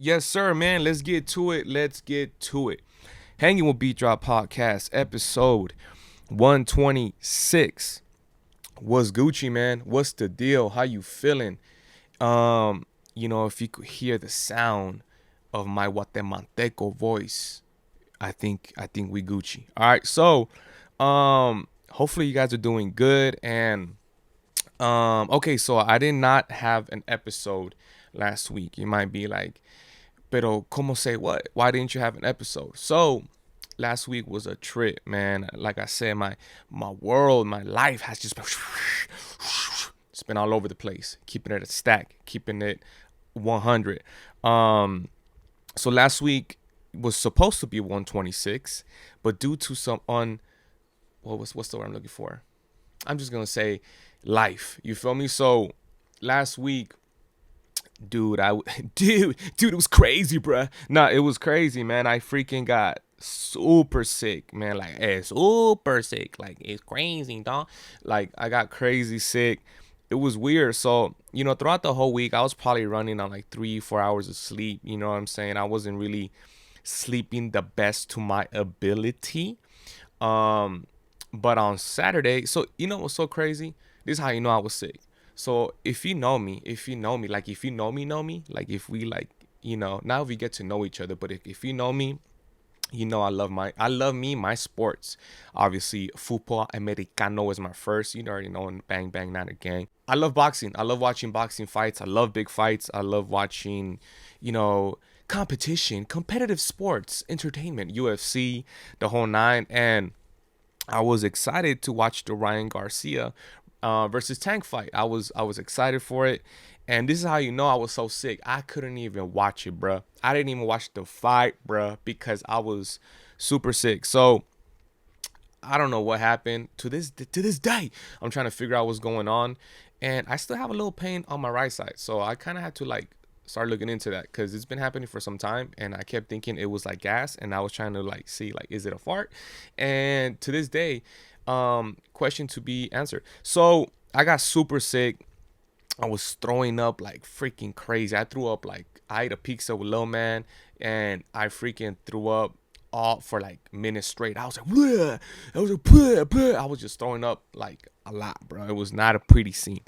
Yes, sir, man. Let's get to it. Let's get to it. Hanging with Beat Drop Podcast, episode 126. What's Gucci, man? What's the deal? How you feeling? If you could hear the sound of my Guatemalteco voice, I think we Gucci. All right, so hopefully you guys are doing good. And okay, so I did not have an episode last week. You might be like, pero como say what? Why didn't you have an episode? So last week was a trip, man. Like I said, my world, my life has just been it's been all over the place. Keeping it a stack, keeping it 100. So last week was supposed to be 126, but due to some what's the word I'm looking for? I'm just gonna say life. You feel me? So last week, dude, dude, it was crazy, bruh. Nah, it was crazy, man. I freaking got super sick, man. Like, super sick. Like, it's crazy, dog. Like, I got crazy sick. It was weird. So, throughout the whole week, I was probably running on like 3, 4 hours of sleep. You know what I'm saying? I wasn't really sleeping the best to my ability. Um, but on Saturday, so you know what's so crazy? This is how you know I was sick. So if you know me, like if we like, now we get to know each other, but if you know me, I love my sports. Obviously, football americano is my first. You already know, and bang bang not a gang. I love boxing. I love watching boxing fights. I love big fights. I love watching, you know, competition, competitive sports, entertainment, UFC, the whole nine. And I was excited to watch the Ryan Garcia versus Tank fight. I was excited for it, and this is how you know I was so sick. I couldn't even watch it, bruh. I didn't even watch the fight, bruh, because I was super sick. So I don't know what happened to this day. I'm trying to figure out what's going on, and I still have a little pain on my right side. So I kind of had to like start looking into that because it's been happening for some time, and I kept thinking it was like gas, and I was trying to like see like is it a fart, and to this day, question to be answered. So I got super sick. I was throwing up like freaking crazy. I threw up like I ate a pizza with Lil Man, and I freaking threw up all for like minutes straight. I was like, bleh. I was like, bleh, bleh. I was just throwing up like a lot, bro. It was not a pretty scene,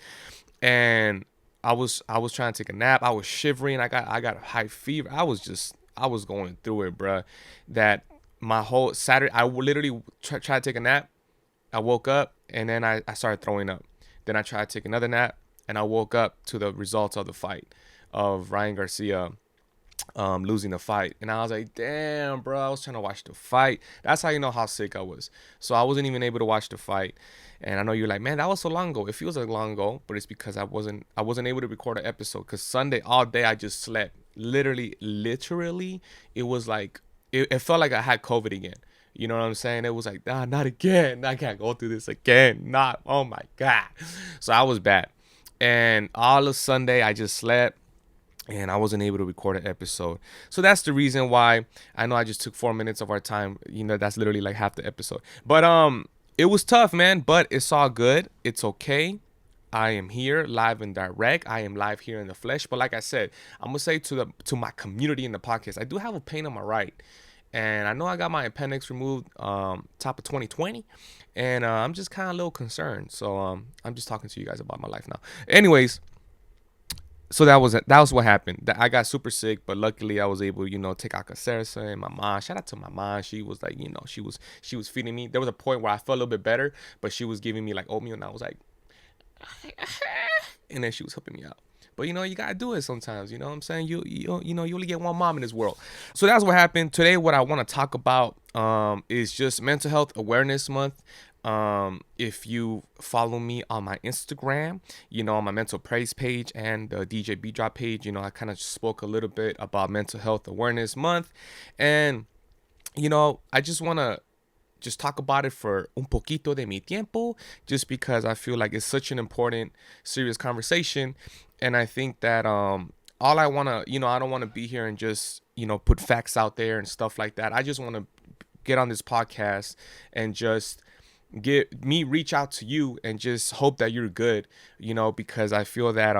and I was trying to take a nap. I was shivering. I got a high fever. I was going through it, bro. That my whole Saturday, I literally tried to take a nap. I woke up and then I started throwing up. Then I tried to take another nap and I woke up to the results of the fight of Ryan Garcia losing the fight. And I was like, damn, bro, I was trying to watch the fight. That's how you know how sick I was. So I wasn't even able to watch the fight. And I know you're like, man, that was so long ago. It feels like long ago, but it's because I wasn't able to record an episode because Sunday all day I just slept. Literally, it was like it felt like I had COVID again. You know what I'm saying? It was like, nah, not again. I can't go through this again. Not, oh my God. So I was bad. And all of Sunday, I just slept and I wasn't able to record an episode. So that's the reason why I know I just took 4 minutes of our time. That's literally like half the episode. But it was tough, man. But it's all good. It's okay. I am here live and direct. I am live here in the flesh. But like I said, I'm gonna say to my community in the podcast, I do have a pain on my right, and I know I got my appendix removed top of 2020, and I'm just kind of a little concerned. So I'm just talking to you guys about my life now. Anyways, so that was what happened. I got super sick, but luckily I was able, take Alka-Seltzer. And my mom, shout out to my mom. She was like, she was feeding me. There was a point where I felt a little bit better, but she was giving me like oatmeal, and I was like, and then she was helping me out. But you gotta do it sometimes. You know what I'm saying? You only get one mom in this world. So that's what happened today. What I want to talk about is just Mental Health Awareness Month. If you follow me on my Instagram, on my mental praise page and the DJ B Drop page, I kind of spoke a little bit about Mental Health Awareness Month, and I just want to just talk about it for un poquito de mi tiempo, just because I feel like it's such an important, serious conversation. And I think that all I want to, I don't want to be here and just, put facts out there and stuff like that. I just want to get on this podcast and just get me reach out to you and just hope that you're good, because I feel that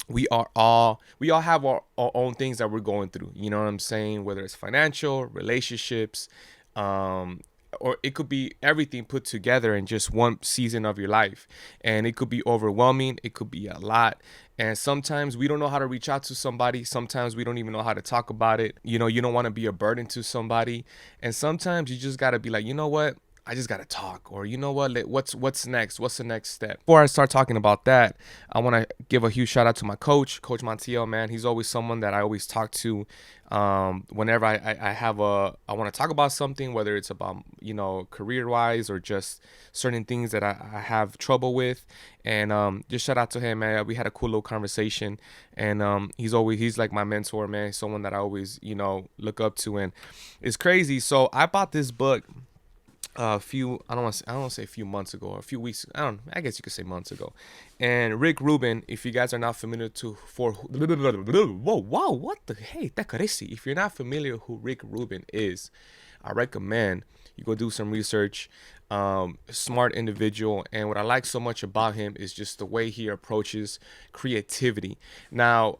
we all have our own things that we're going through, you know what I'm saying, whether it's financial, relationships, um or it could be everything put together in just one season of your life. And it could be overwhelming, it could be a lot. And sometimes we don't know how to reach out to somebody, sometimes we don't even know how to talk about it. You don't want to be a burden to somebody. And sometimes you just got to be like, you know what, I just gotta talk, or you know what? What's next? What's the next step? Before I start talking about that, I want to give a huge shout out to my coach, Coach Montiel. Man, he's always someone that I always talk to. Whenever I want to talk about something, whether it's about career wise or just certain things that I have trouble with, and just shout out to him, man. We had a cool little conversation, and he's like my mentor, man. Someone that I always look up to, and it's crazy. So I bought this book a few I don't want to say a few months ago or a few weeks, I guess you could say months ago. And Rick Rubin, if you guys are not familiar to for whoa, wow, what the hey, that crazy. If you're not familiar who Rick Rubin is, I recommend you go do some research. Smart individual, and what I like so much about him is just the way he approaches creativity. Now,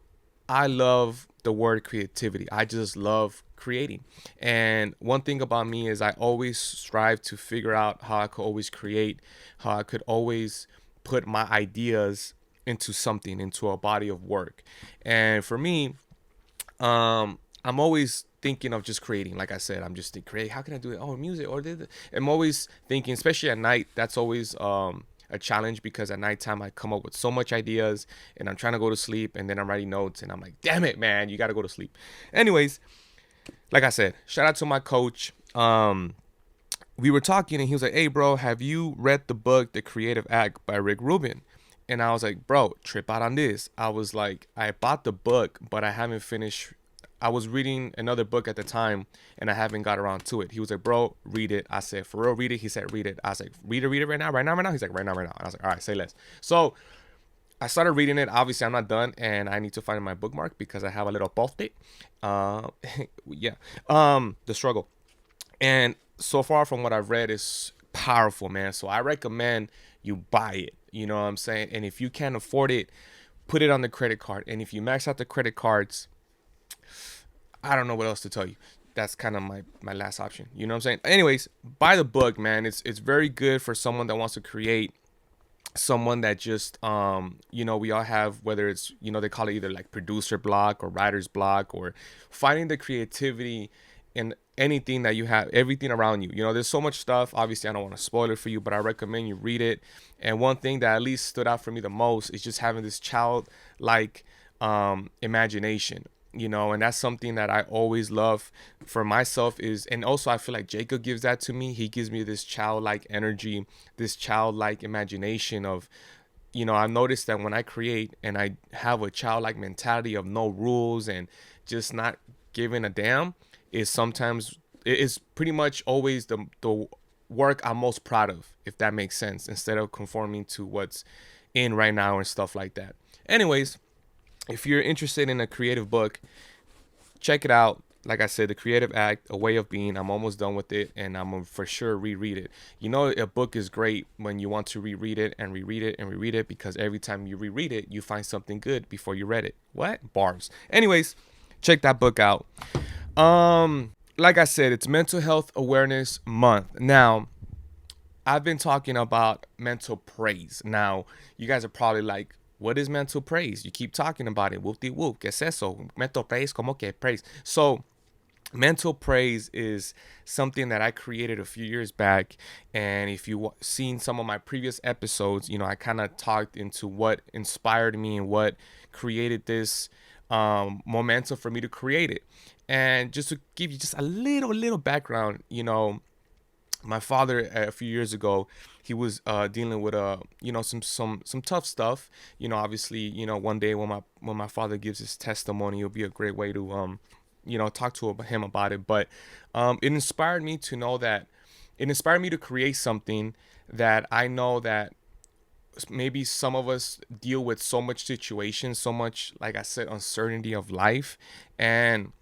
I love the word creativity. I just love creating. And one thing about me is I always strive to figure out how I could always create, how I could always put my ideas into something, into a body of work. And for me, I'm always thinking of just creating. Like I said, I'm just create. How can I do it? Oh, music or this. I'm always thinking, especially at night. That's always a challenge, because at nighttime I come up with so much ideas, and I'm trying to go to sleep, and then I'm writing notes, and I'm like, damn it, man, you got to go to sleep. Anyways, like I said, shout out to my coach. We were talking, and he was like, hey, bro, have you read the book The Creative Act by Rick Rubin? And I was like, bro, trip out on this. I was like, I bought the book, but I haven't finished. I was reading another book at the time, and I haven't got around to it. He was like, bro, read it. I said, for real, read it? He said, read it. I was like, read it right now, right now, right now? He's like, right now, right now. And I was like, all right, say less. So I started reading it. Obviously, I'm not done, and I need to find my bookmark because I have a little post-it. Uh, yeah. The struggle. And so far from what I've read is powerful, man. So I recommend you buy it. You know what I'm saying? And if you can't afford it, put it on the credit card. And if you max out the credit cards, I don't know what else to tell you. That's kind of my last option. You know what I'm saying? Anyways, buy the book, man. It's very good for someone that wants to create, someone that just we all have, whether it's they call it either like producer block or writer's block, or finding the creativity in anything that you have, everything around you. There's so much stuff. Obviously, I don't want to spoil it for you, but I recommend you read it. And one thing that at least stood out for me the most is just having this childlike imagination. And that's something that I always love for myself. Is And also I feel like Jacob gives that to me. He gives me this childlike energy, this childlike imagination of, I've noticed that when I create and I have a childlike mentality of no rules and just not giving a damn, is sometimes it is pretty much always the work I'm most proud of, if that makes sense, instead of conforming to what's in right now and stuff like that. Anyways, if you're interested in a creative book, check it out. Like I said, The Creative Act, A Way of Being. I'm almost done with it, and I'm gonna for sure reread it. A book is great when you want to reread it and reread it and reread it, because every time you reread it, you find something good before you read it. What? Barbs. Anyways, check that book out. Like I said, it's Mental Health Awareness Month. Now, I've been talking about mental praise. Now, you guys are probably like, what is mental praise? You keep talking about it. Whoop de whoop. ¿Qué es eso? Mental praise, como que praise. So, mental praise is something that I created a few years back. And if you've seen some of my previous episodes, I kind of talked into what inspired me and what created this momentum for me to create it. And just to give you just a little background, my father a few years ago, he was dealing with some tough stuff. Obviously, one day when my father gives his testimony, it'll be a great way to talk to him about it. But it inspired me to know that it inspired me to create something that I know that maybe some of us deal with so much situation, so much, like I said, uncertainty of life, and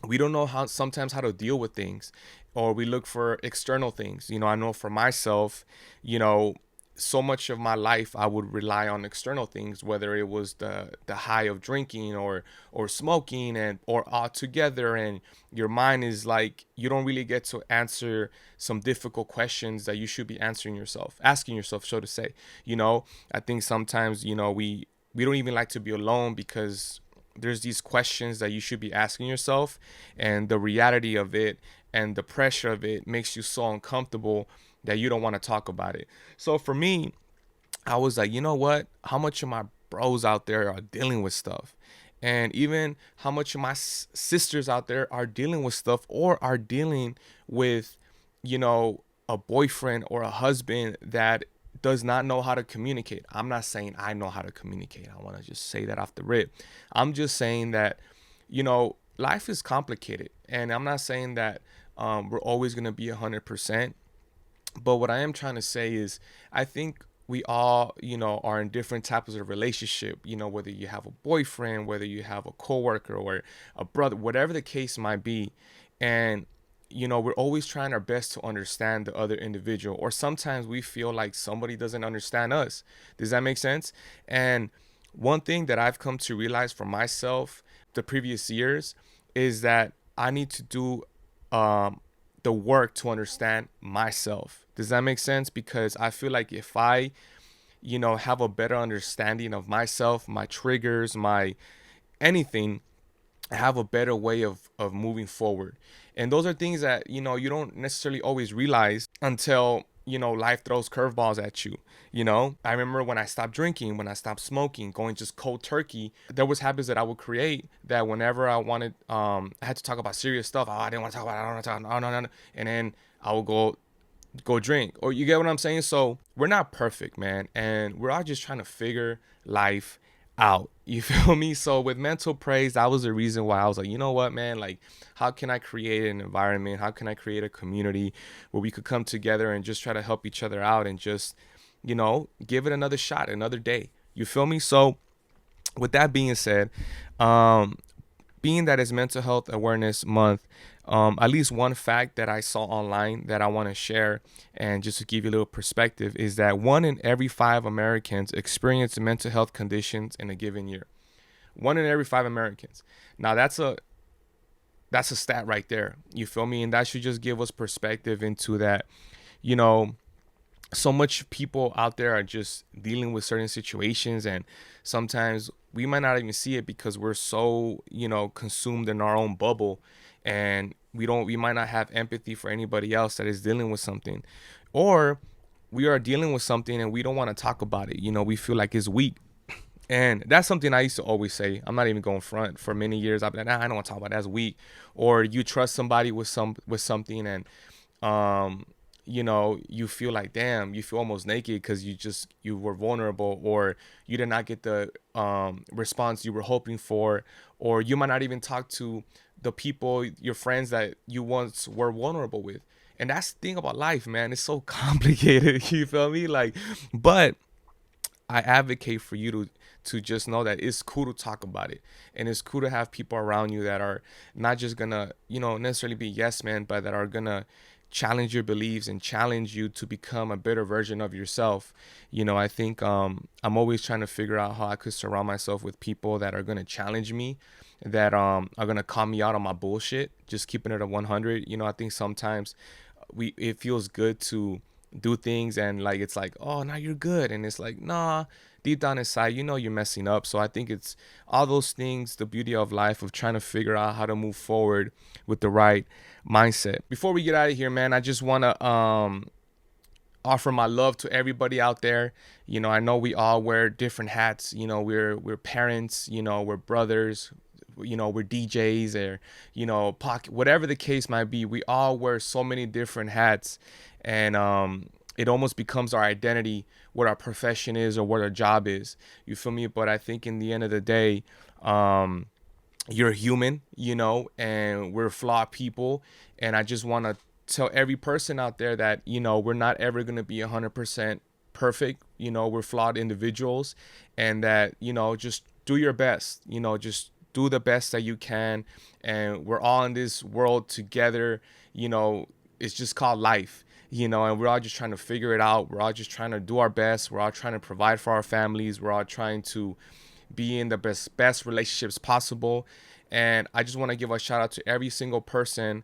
we don't know how to deal with things, or we look for external things. I know for myself, you know so much of my life I would rely on external things, whether it was the high of drinking or smoking and or all together, and your mind is like you don't really get to answer some difficult questions that you should be asking yourself, so to say. You know, I think sometimes, we don't even like to be alone because there's these questions that you should be asking yourself, and the reality of it and the pressure of it makes you so uncomfortable that you don't want to talk about it. So for me, I was like, you know what? How much of my bros out there are dealing with stuff? And even how much of my sisters out there are dealing with stuff or are dealing with, a boyfriend or a husband that does not know how to communicate. I'm not saying I know how to communicate. I want to just say that off the rip. I'm just saying that, life is complicated. And I'm not saying that we're always going to be 100%. But what I am trying to say is, I think we all, are in different types of relationship, whether you have a boyfriend, whether you have a coworker or a brother, whatever the case might be. And, we're always trying our best to understand the other individual, or sometimes we feel like somebody doesn't understand us. Does that make sense? And one thing that I've come to realize for myself the previous years is that I need to do um, the work to understand myself. Does that make sense? Because I feel like if I, have a better understanding of myself, my triggers, my anything, have a better way of moving forward. And those are things that, you don't necessarily always realize until, life throws curveballs at you. I remember when I stopped drinking, when I stopped smoking, going just cold turkey, there was habits that I would create that whenever I wanted, I had to talk about serious stuff. Oh, I didn't want to talk about it. I don't want to talk. Oh, no, no, no. And then I would go drink. Or you get what I'm saying? So we're not perfect, man. And we're all just trying to figure life out. You feel me? So with mental praise, that was the reason why I was like, you know what, man? Like, how can I create an environment? How can I create a community where we could come together and just try to help each other out and just, give it another shot, another day. You feel me? So with that being said, um, being that it's Mental Health Awareness Month, at least one fact that I saw online that I want to share, and just to give you a little perspective, is that 1 in every 5 Americans experience mental health conditions in a given year. 1 in every 5 Americans. Now that's a stat right there. You feel me? And that should just give us perspective into that. You know, so much people out there are just dealing with certain situations, and sometimes we might not even see it because we're so, consumed in our own bubble, and we might not have empathy for anybody else that is dealing with something, or we are dealing with something and we don't want to talk about it. We feel like it's weak. And that's something I used to always say. I'm not even going front. For many years I've been like, nah, I don't want to talk about it. That's weak. Or you trust somebody with something, and um you feel like, damn, you feel almost naked because you were vulnerable, or you did not get the response you were hoping for, or you might not even talk to the people, your friends that you once were vulnerable with. And that's the thing about life, man. It's so complicated. You feel me? Like, but I advocate for you to just know that it's cool to talk about it, and it's cool to have people around you that are not just gonna, necessarily be yes men, but that are gonna challenge your beliefs and challenge you to become a better version of yourself. I think I'm always trying to figure out how I could surround myself with people that are gonna challenge me, that are gonna call me out on my bullshit. Just keeping it at 100. I think sometimes it feels good to do things and like it's like, oh, now you're good, and it's like, nah, deep down inside you're messing up. So I think it's all those things, the beauty of life, of trying to figure out how to move forward with the right mindset. Before we get out of here, man, I just want to offer my love to everybody out there. I know we all wear different hats. We're parents, we're brothers, we're DJs, or pocket, whatever the case might be. We all wear so many different hats, and it almost becomes our identity, what our profession is or what our job is. You feel me? But I think in the end of the day, you're human, and we're flawed people. And I just want to tell every person out there that, we're not ever going to be 100% perfect. We're flawed individuals, and that, just do your best, just do the best that you can. And we're all in this world together. it's just called life, and we're all just trying to figure it out. We're all just trying to do our best. We're all trying to provide for our families. We're all trying to be in the best relationships possible. And I just want to give a shout out to every single person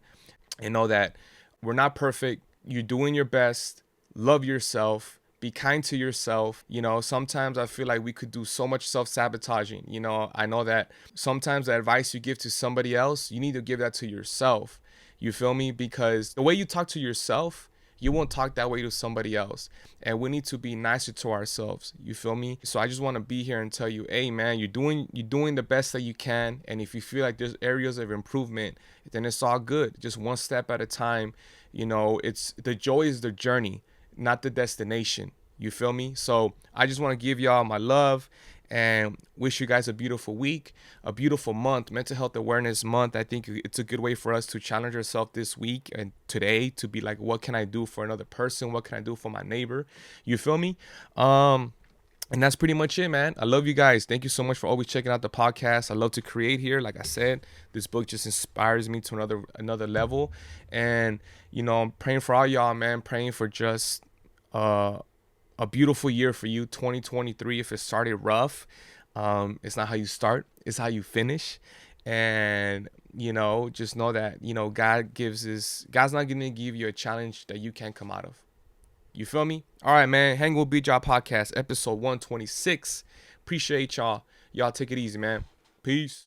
and know that we're not perfect. You're doing your best. Love yourself. Be kind to yourself. Sometimes I feel like we could do so much self-sabotaging. I know that sometimes the advice you give to somebody else, you need to give that to yourself. You feel me? Because the way you talk to yourself, you won't talk that way to somebody else. And we need to be nicer to ourselves. You feel me? So I just want to be here and tell you, hey man, you're doing the best that you can. And if you feel like there's areas of improvement, then it's all good. Just one step at a time. It's the joy is the journey, not the destination. You feel me? So I just want to give y'all my love and wish you guys a beautiful week, a beautiful month, Mental Health Awareness Month. I think it's a good way for us to challenge ourselves this week and today to be like, what can I do for another person? What can I do for my neighbor? You feel me? And that's pretty much it, man. I love you guys. Thank you so much for always checking out the podcast. I love to create here. Like I said, this book just inspires me to another level. And I'm praying for all y'all, man. Praying for just a beautiful year for you, 2023. If it started rough, it's not how you start, it's how you finish. And just know that God's not gonna give you a challenge that you can't come out of. You feel me? All right, man. Hang with B Job Podcast, episode 126. Appreciate y'all. Y'all take it easy, man. Peace.